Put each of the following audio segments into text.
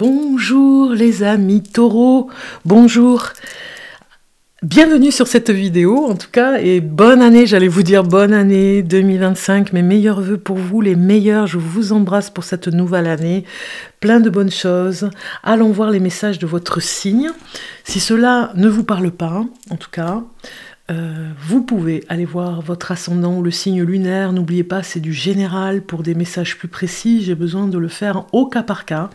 Bonjour les amis taureaux, bonjour, bienvenue sur cette vidéo en tout cas et bonne année, j'allais vous dire bonne année 2025, mes meilleurs vœux pour vous, les meilleurs, je vous embrasse pour cette nouvelle année, plein de bonnes choses, allons voir les messages de votre signe, si cela ne vous parle pas en tout cas, vous pouvez aller voir votre ascendant ou le signe lunaire, n'oubliez pas c'est du général, pour des messages plus précis j'ai besoin de le faire au cas par cas,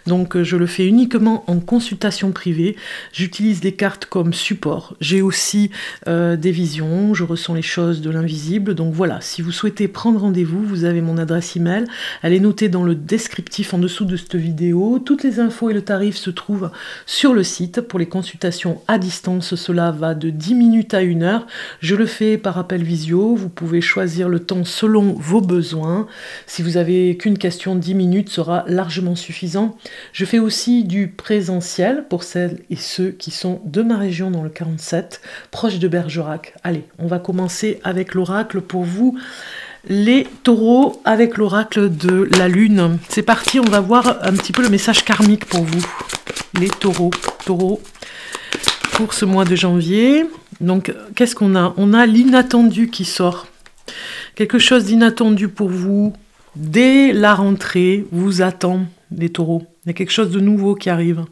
donc je le fais uniquement en consultation privée, j'utilise des cartes comme support, j'ai aussi des visions, je ressens les choses de l'invisible, donc voilà, si vous souhaitez prendre rendez-vous, vous avez mon adresse email, elle est notée dans le descriptif en dessous de cette vidéo, toutes les infos et le tarif se trouvent sur le site, pour les consultations à distance, cela va de 10 minutes à 1 heure, je le fais par appel visio, vous pouvez choisir le temps selon vos besoins, si vous avez qu'une question, 10 minutes sera largement suffisant. Je fais aussi du présentiel pour celles et ceux qui sont de ma région dans le 47, proche de Bergerac. Allez, on va commencer avec l'oracle pour vous, les taureaux, avec l'oracle de la lune. C'est parti, on va voir un petit peu le message karmique pour vous, les taureaux, pour ce mois de janvier. Donc, qu'est-ce qu'on a? On a l'inattendu qui sort. Quelque chose d'inattendu pour vous. Dès la rentrée, vous attend, les taureaux. Il y a quelque chose de nouveau qui arrive.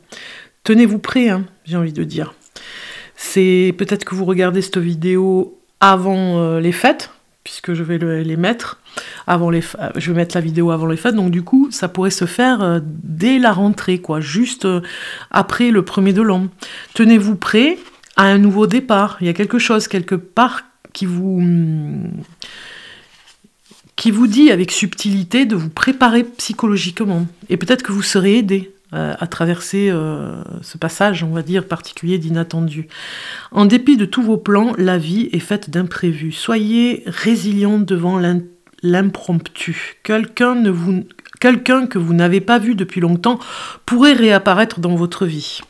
Tenez-vous prêts, hein, j'ai envie de dire. C'est peut-être que vous regardez cette vidéo avant les fêtes, puisque je vais les mettre. Je vais mettre la vidéo avant les fêtes, donc du coup, ça pourrait se faire dès la rentrée, quoi, juste après le 1er de l'an. Tenez-vous prêts à un nouveau départ. Il y a quelque chose, quelque part, qui vous dit avec subtilité de vous préparer psychologiquement. Et peut-être que vous serez aidé à traverser ce passage, on va dire, particulier d'inattendu. En dépit de tous vos plans, la vie est faite d'imprévus. Soyez résilient devant l'impromptu. Quelqu'un que vous n'avez pas vu depuis longtemps pourrait réapparaître dans votre vie.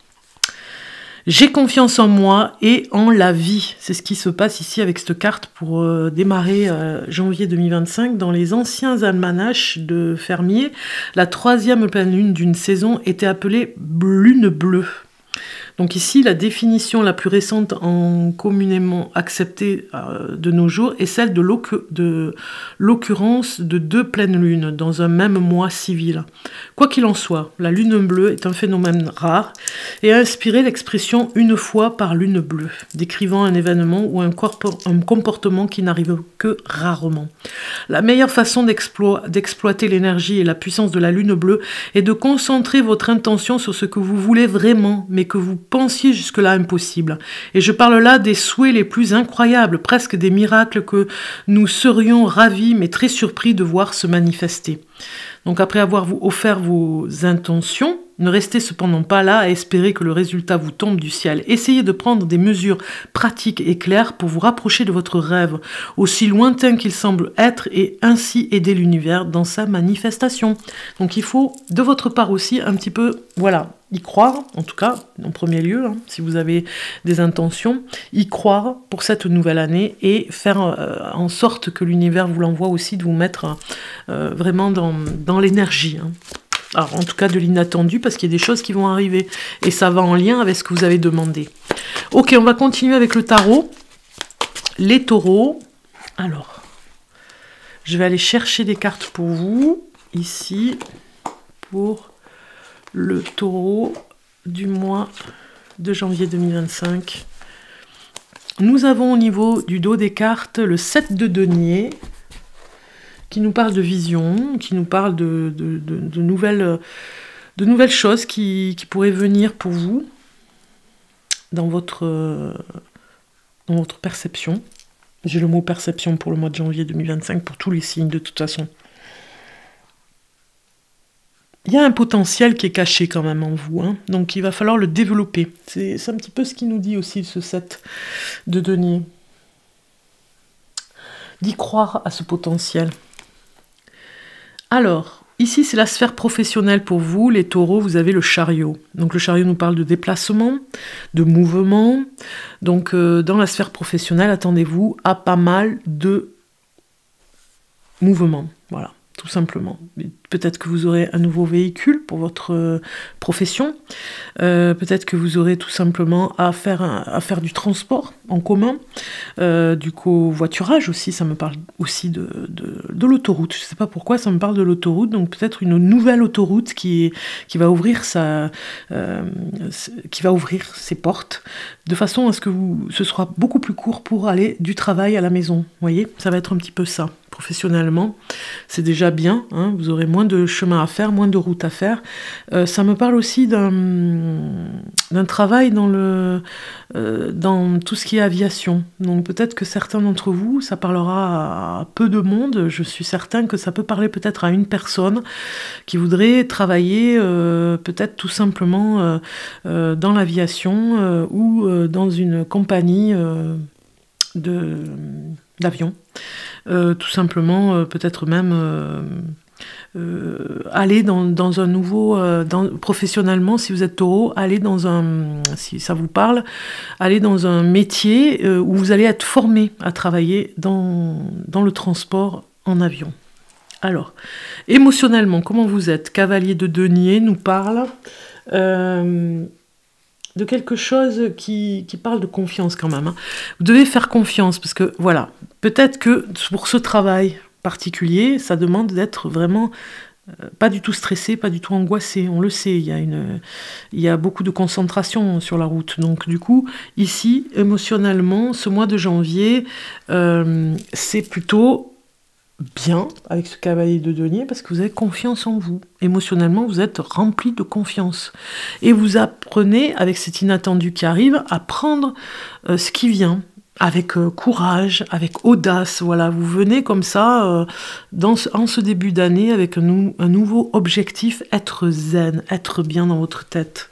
J'ai confiance en moi et en la vie. C'est ce qui se passe ici avec cette carte pour démarrer janvier 2025. Dans les anciens almanachs de fermiers, la 3e pleine lune d'une saison était appelée lune bleue. Donc ici, la définition la plus récente communément acceptée de nos jours est celle de l'occurrence de 2 pleines lunes dans un même mois civil. Quoi qu'il en soit, la lune bleue est un phénomène rare et a inspiré l'expression « une fois par lune bleue », décrivant un événement ou un comportement qui n'arrive que rarement. La meilleure façon d'exploiter l'énergie et la puissance de la lune bleue est de concentrer votre intention sur ce que vous voulez vraiment, mais que vous pensiez jusque-là impossible. Et je parle là des souhaits les plus incroyables, presque des miracles que nous serions ravis, mais très surpris de voir se manifester. Donc après avoir vous offert vos intentions, ne restez cependant pas là à espérer que le résultat vous tombe du ciel. Essayez de prendre des mesures pratiques et claires pour vous rapprocher de votre rêve, aussi lointain qu'il semble être, et ainsi aider l'univers dans sa manifestation. Donc il faut, de votre part aussi, un petit peu, voilà, y croire, en tout cas, en premier lieu, hein, si vous avez des intentions, y croire pour cette nouvelle année et faire en sorte que l'univers vous l'envoie aussi, de vous mettre vraiment dans l'énergie, hein. Alors, en tout cas, de l'inattendu, parce qu'il y a des choses qui vont arriver. Et ça va en lien avec ce que vous avez demandé. Ok, on va continuer avec le tarot. Les taureaux. Alors, je vais aller chercher des cartes pour vous. Ici, pour le taureau du mois de janvier 2025. Nous avons au niveau du dos des cartes le 7 de denier, qui nous parle de vision, qui nous parle de nouvelles choses qui pourraient venir pour vous dans votre perception. J'ai le mot perception pour le mois de janvier 2025, pour tous les signes de toute façon. Il y a un potentiel qui est caché quand même en vous, hein, donc il va falloir le développer. C'est un petit peu ce qui nous dit aussi ce 7 de denier. D'y croire à ce potentiel. Alors, ici, c'est la sphère professionnelle pour vous, les taureaux, vous avez le chariot. Donc le chariot nous parle de déplacement, de mouvement. Donc dans la sphère professionnelle, attendez-vous à pas mal de mouvements. Voilà. tout simplement. Peut-être que vous aurez un nouveau véhicule pour votre profession. Peut-être que vous aurez tout simplement à faire du transport en commun, du covoiturage aussi. Ça me parle aussi de l'autoroute. Je ne sais pas pourquoi ça me parle de l'autoroute. Donc peut-être une nouvelle autoroute qui va ouvrir ses portes de façon à ce que ce sera beaucoup plus court pour aller du travail à la maison. Vous voyez, ça va être un petit peu ça. Professionnellement, c'est déjà bien, hein, vous aurez moins de chemin à faire, moins de route à faire. Ça me parle aussi d'un travail dans tout ce qui est aviation. Donc peut-être que certains d'entre vous, ça parlera à peu de monde. Je suis certain que ça peut parler peut-être à une personne qui voudrait travailler peut-être tout simplement dans l'aviation ou dans une compagnie d'avion. Tout simplement, peut-être même aller dans un nouveau... professionnellement, si vous êtes taureau, si ça vous parle, aller dans un métier où vous allez être formé à travailler dans le transport en avion. Alors, émotionnellement, comment vous êtes? Cavalier de denier nous parle... de quelque chose qui parle de confiance quand même. Hein. Vous devez faire confiance parce que, voilà, peut-être que pour ce travail particulier, ça demande d'être vraiment pas du tout stressé, pas du tout angoissé. On le sait, il y a beaucoup de concentration sur la route. Donc du coup, ici, émotionnellement, ce mois de janvier, c'est plutôt... bien avec ce cavalier de denier parce que vous avez confiance en vous. Émotionnellement, vous êtes rempli de confiance. Et vous apprenez, avec cet inattendu qui arrive, à prendre ce qui vient, avec courage, avec audace. Voilà, vous venez comme ça, en ce début d'année, avec un nouveau objectif, être zen, être bien dans votre tête.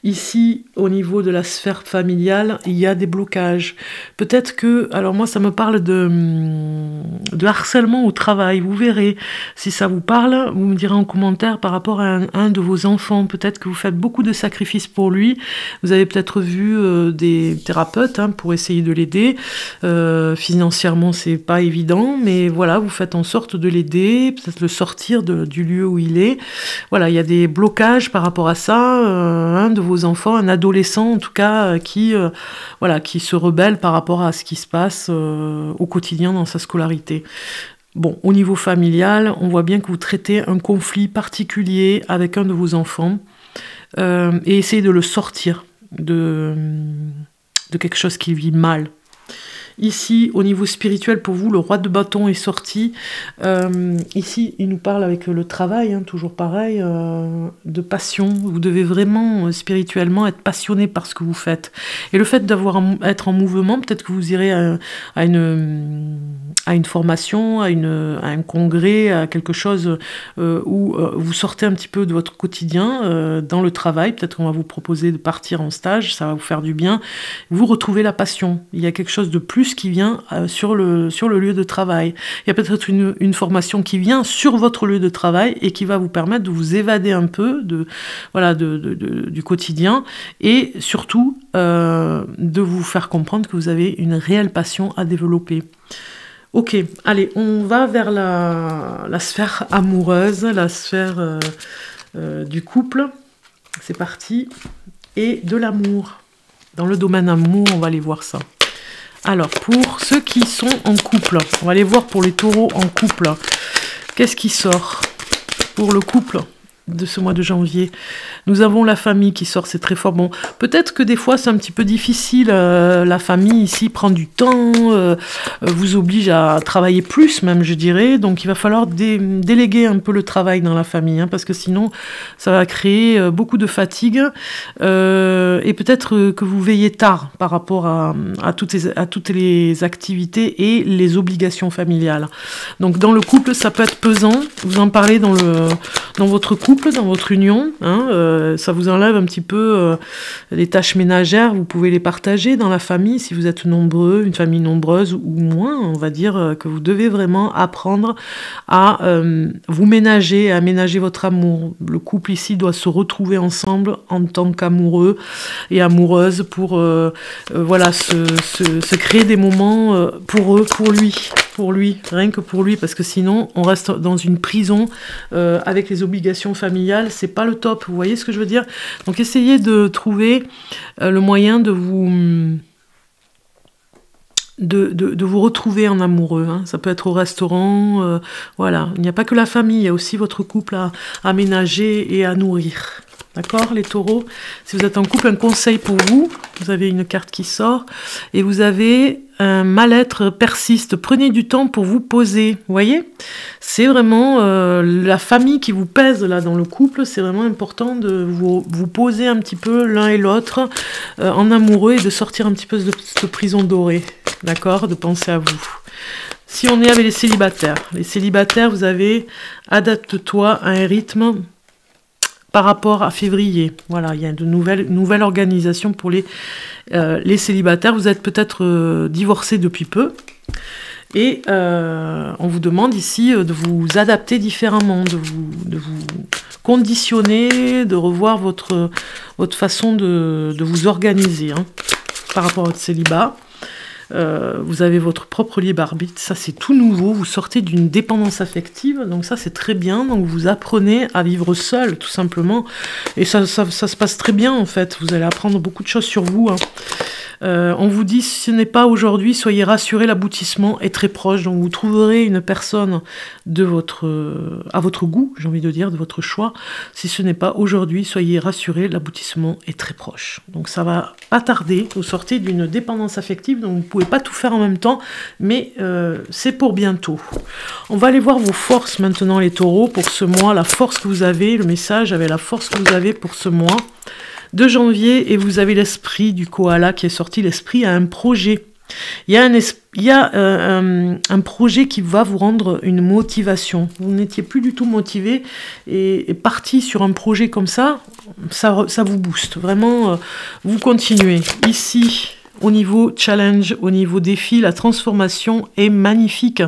Ici, au niveau de la sphère familiale, il y a des blocages. Peut-être que, alors moi, ça me parle de harcèlement au travail. Vous verrez, si ça vous parle, vous me direz en commentaire par rapport à un de vos enfants. Peut-être que vous faites beaucoup de sacrifices pour lui. Vous avez peut-être vu des thérapeutes pour essayer de l'aider. Financièrement, c'est pas évident, mais voilà, vous faites en sorte de l'aider, peut-être le sortir du lieu où il est. Voilà, il y a des blocages par rapport à ça. Un de vos enfants, un adolescent en tout cas, qui se rebelle par rapport à ce qui se passe au quotidien dans sa scolarité. Bon, au niveau familial, on voit bien que vous traitez un conflit particulier avec un de vos enfants et essayez de le sortir de quelque chose qui vit mal. Ici, au niveau spirituel, pour vous, le roi de bâton est sorti. Ici, il nous parle avec le travail, toujours pareil, de passion. Vous devez vraiment, spirituellement, être passionné par ce que vous faites. Et le fait d'être en mouvement, peut-être que vous irez à une formation, à un congrès, à quelque chose où vous sortez un petit peu de votre quotidien dans le travail. Peut-être qu'on va vous proposer de partir en stage, ça va vous faire du bien. Vous retrouvez la passion. Il y a quelque chose de plus qui vient sur le lieu de travail. Il y a peut-être une formation qui vient sur votre lieu de travail et qui va vous permettre de vous évader un peu du quotidien et surtout de vous faire comprendre que vous avez une réelle passion à développer. Ok, allez, on va vers la sphère amoureuse, la sphère du couple. C'est parti. Et de l'amour. Dans le domaine amour, on va aller voir ça. Alors, pour ceux qui sont en couple, on va aller voir pour les taureaux en couple. Qu'est-ce qui sort pour le couple de ce mois de janvier? Nous avons la famille qui sort, c'est très fort. Bon, peut-être que des fois c'est un petit peu difficile, la famille ici prend du temps, vous oblige à travailler plus même, je dirais, donc il va falloir déléguer un peu le travail dans la famille, parce que sinon ça va créer beaucoup de fatigue, et peut-être que vous veillez tard par rapport à toutes les activités et les obligations familiales. Donc dans le couple, ça peut être pesant, vous en parlez dans votre couple, dans votre union, ça vous enlève un petit peu les tâches ménagères, vous pouvez les partager dans la famille si vous êtes nombreux, une famille nombreuse ou moins, on va dire que vous devez vraiment apprendre à vous ménager, à ménager votre amour. Le couple ici doit se retrouver ensemble en tant qu'amoureux et amoureuses pour se créer des moments pour eux, pour lui. pour lui, rien que pour lui, parce que sinon on reste dans une prison avec les obligations familiales, c'est pas le top, vous voyez ce que je veux dire? Donc essayez de trouver le moyen de vous... De vous retrouver en amoureux, hein. Ça peut être au restaurant, voilà. Il n'y a pas que la famille, il y a aussi votre couple à ménager et à nourrir. D'accord, les taureaux? Si vous êtes en couple, un conseil pour vous, vous avez une carte qui sort, et vous avez un mal-être persiste. Prenez du temps pour vous poser, vous voyez? C'est vraiment la famille qui vous pèse là dans le couple, c'est vraiment important de vous poser un petit peu l'un et l'autre en amoureux et de sortir un petit peu de cette prison dorée, d'accord? De penser à vous. Si on est avec les célibataires, vous avez adapte-toi à un rythme par rapport à février. Voilà, il y a de nouvelles organisations pour les célibataires. Vous êtes peut-être divorcés depuis peu. Et on vous demande ici de vous adapter différemment, de vous conditionner, de revoir votre façon de vous organiser, hein, par rapport à votre célibat. Vous avez votre propre libre arbitre, ça c'est tout nouveau, vous sortez d'une dépendance affective, donc ça c'est très bien, donc vous apprenez à vivre seul tout simplement, et ça se passe très bien en fait, vous allez apprendre beaucoup de choses sur vous, hein. On vous dit, si ce n'est pas aujourd'hui, soyez rassurés, l'aboutissement est très proche, donc vous trouverez une personne à votre goût, j'ai envie de dire, de votre choix. Si ce n'est pas aujourd'hui, soyez rassurés, l'aboutissement est très proche. Donc ça va pas tarder, vous sortez d'une dépendance affective, donc vous ne pouvez pas tout faire en même temps, mais c'est pour bientôt. On va aller voir vos forces maintenant, les taureaux, pour ce mois, la force que vous avez, le message avec la force que vous avez pour ce mois de janvier, et vous avez l'esprit du koala qui est sorti. L'esprit a un projet. Il y a un projet qui va vous rendre une motivation. Vous n'étiez plus du tout motivé et parti sur un projet comme ça, ça vous booste. Vraiment, vous continuez. Ici, au niveau challenge, au niveau défi, la transformation est magnifique.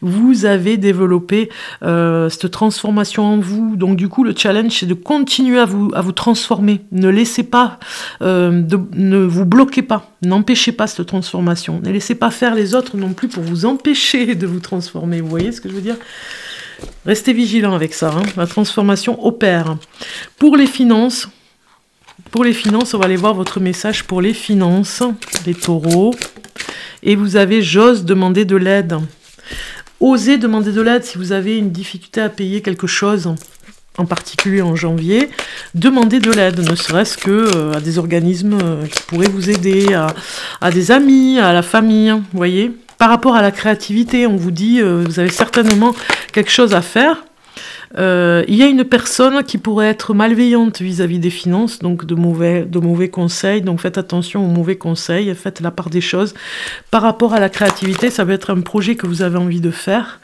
Vous avez développé cette transformation en vous. Donc du coup, le challenge, c'est de continuer à vous transformer. Ne laissez pas, ne vous bloquez pas. N'empêchez pas cette transformation. Ne laissez pas faire les autres non plus pour vous empêcher de vous transformer. Vous voyez ce que je veux dire? Restez vigilants avec ça, hein. La transformation opère. Pour les finances, on va aller voir votre message pour les finances, les taureaux. Et vous avez, j'ose demander de l'aide. Osez demander de l'aide si vous avez une difficulté à payer quelque chose, en particulier en janvier. Demandez de l'aide, ne serait-ce que à des organismes qui pourraient vous aider, à des amis, à la famille, vous voyez. Par rapport à la créativité, on vous dit, vous avez certainement quelque chose à faire. Il y a une personne qui pourrait être malveillante vis-à-vis des finances, donc de mauvais conseils, donc faites attention aux mauvais conseils, faites la part des choses. Par rapport à la créativité, ça peut être un projet que vous avez envie de faire,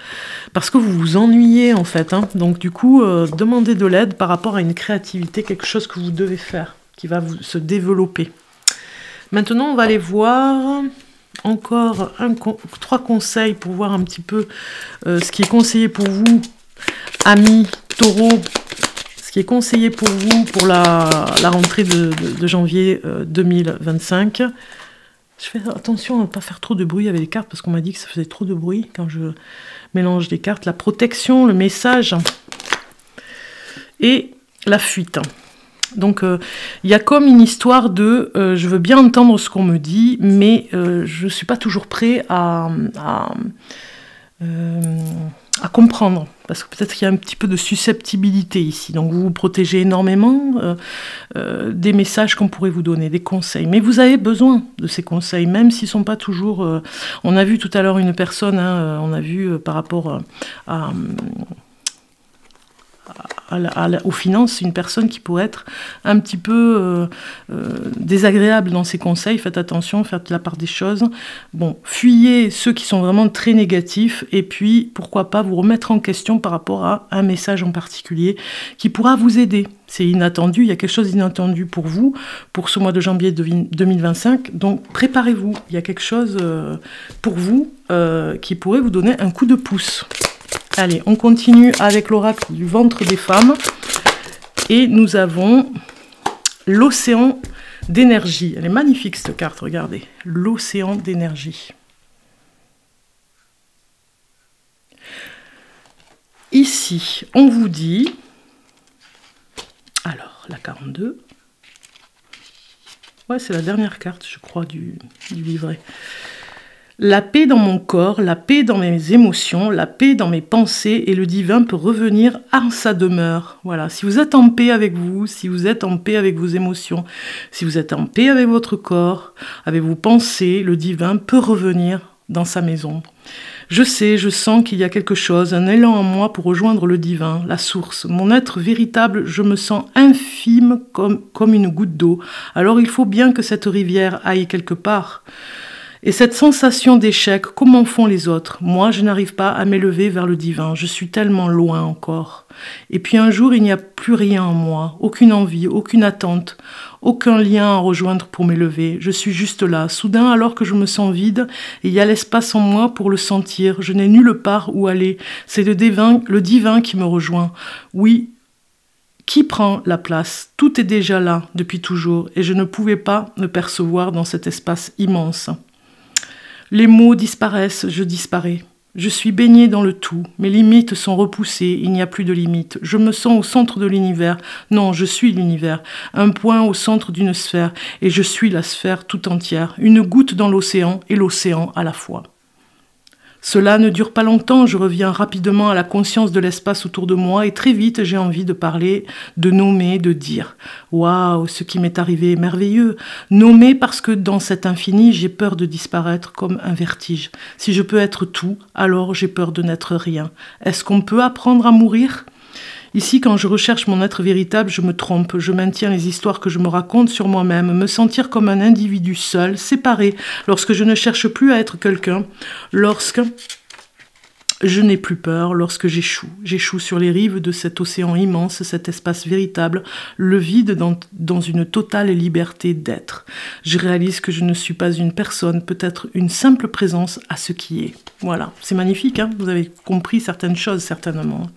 parce que vous vous ennuyez en fait, hein. Donc du coup, demandez de l'aide par rapport à une créativité, quelque chose que vous devez faire, qui va se développer. Maintenant, on va aller voir encore 3 conseils pour voir un petit peu ce qui est conseillé pour vous, amis taureaux, ce qui est conseillé pour vous pour la rentrée de janvier 2025. Je fais attention à ne pas faire trop de bruit avec les cartes, parce qu'on m'a dit que ça faisait trop de bruit quand je mélange des cartes. La protection, le message et la fuite. Donc il y a comme une histoire de je veux bien entendre ce qu'on me dit, mais je ne suis pas toujours prêt à comprendre, parce que peut-être qu'il y a un petit peu de susceptibilité ici, donc vous vous protégez énormément des messages qu'on pourrait vous donner, des conseils, mais vous avez besoin de ces conseils, même s'ils ne sont pas toujours... on a vu tout à l'heure une personne, hein, on a vu par rapport aux finances, une personne qui pourrait être un petit peu désagréable dans ses conseils. Faites attention, faites la part des choses. Bon, fuyez ceux qui sont vraiment très négatifs, et puis pourquoi pas vous remettre en question par rapport à un message en particulier qui pourra vous aider. C'est inattendu, il y a quelque chose d'inattendu pour vous, pour ce mois de janvier 2025, donc préparez-vous, il y a quelque chose pour vous qui pourrait vous donner un coup de pouce. Allez, on continue avec l'oracle du ventre des femmes. Et nous avons l'océan d'énergie. Elle est magnifique cette carte, regardez. L'océan d'énergie. ici, on vous dit... Alors, la 42. Ouais, c'est la dernière carte, je crois, du livret. La paix dans mon corps, la paix dans mes émotions, la paix dans mes pensées, et le divin peut revenir à sa demeure. Voilà, si vous êtes en paix avec vous, si vous êtes en paix avec vos émotions, si vous êtes en paix avec votre corps, avec vos pensées, le divin peut revenir dans sa maison. Je sais, je sens qu'il y a quelque chose, un élan en moi pour rejoindre le divin, la source. Mon être véritable, je me sens infime comme une goutte d'eau. Alors il faut bien que cette rivière aille quelque part. Et cette sensation d'échec, comment font les autres? Moi, je n'arrive pas à m'élever vers le divin. Je suis tellement loin encore. Et puis un jour, il n'y a plus rien en moi. Aucune envie, aucune attente, aucun lien à rejoindre pour m'élever. Je suis juste là. Soudain, alors que je me sens vide, il y a l'espace en moi pour le sentir. Je n'ai nulle part où aller. C'est le divin qui me rejoint. Oui, qui prend la place? Tout est déjà là depuis toujours. Et je ne pouvais pas me percevoir dans cet espace immense. Les mots disparaissent, je disparais. Je suis baignée dans le tout. Mes limites sont repoussées, il n'y a plus de limites. Je me sens au centre de l'univers. Non, je suis l'univers. Un point au centre d'une sphère. Et je suis la sphère tout entière. Une goutte dans l'océan et l'océan à la fois. Cela ne dure pas longtemps, je reviens rapidement à la conscience de l'espace autour de moi et très vite j'ai envie de parler, de nommer, de dire. Waouh, ce qui m'est arrivé est merveilleux. Nommer parce que dans cet infini, j'ai peur de disparaître comme un vertige. Si je peux être tout, alors j'ai peur de n'être rien. Est-ce qu'on peut apprendre à mourir ? Ici, quand je recherche mon être véritable, je me trompe. Je maintiens les histoires que je me raconte sur moi-même. Me sentir comme un individu seul, séparé, lorsque je ne cherche plus à être quelqu'un, lorsque je n'ai plus peur, lorsque j'échoue. J'échoue sur les rives de cet océan immense, cet espace véritable, le vide dans une totale liberté d'être. Je réalise que je ne suis pas une personne, peut-être une simple présence à ce qui est. Voilà, c'est magnifique, hein, vous avez compris certaines choses certainement.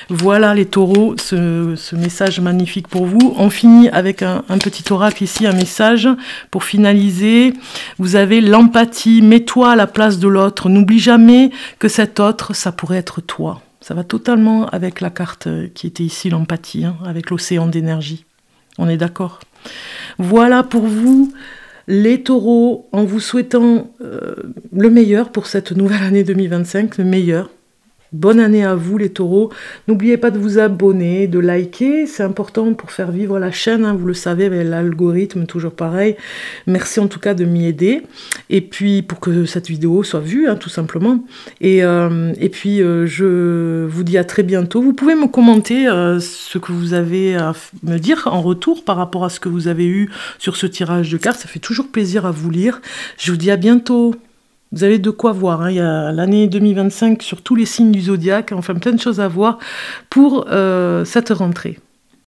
Voilà les taureaux, ce message magnifique pour vous. On finit avec un petit oracle ici, un message pour finaliser. Vous avez l'empathie, mets-toi à la place de l'autre. N'oublie jamais que cet autre, ça pourrait être toi. Ça va totalement avec la carte qui était ici, l'empathie, hein, avec l'océan d'énergie. On est d'accord? Voilà pour vous. Les taureaux, en vous souhaitant le meilleur pour cette nouvelle année 2025, le meilleur. Bonne année à vous les taureaux. N'oubliez pas de vous abonner, de liker, c'est important pour faire vivre la chaîne, hein, vous le savez, avec l'algorithme, toujours pareil. Merci en tout cas de m'y aider. Et puis pour que cette vidéo soit vue, hein, tout simplement. Et puis je vous dis à très bientôt. Vous pouvez me commenter ce que vous avez à me dire en retour par rapport à ce que vous avez eu sur ce tirage de cartes. Ça fait toujours plaisir à vous lire. Je vous dis à bientôt. Vous avez de quoi voir, hein. Il y a l'année 2025 sur tous les signes du zodiaque, enfin plein de choses à voir pour cette rentrée.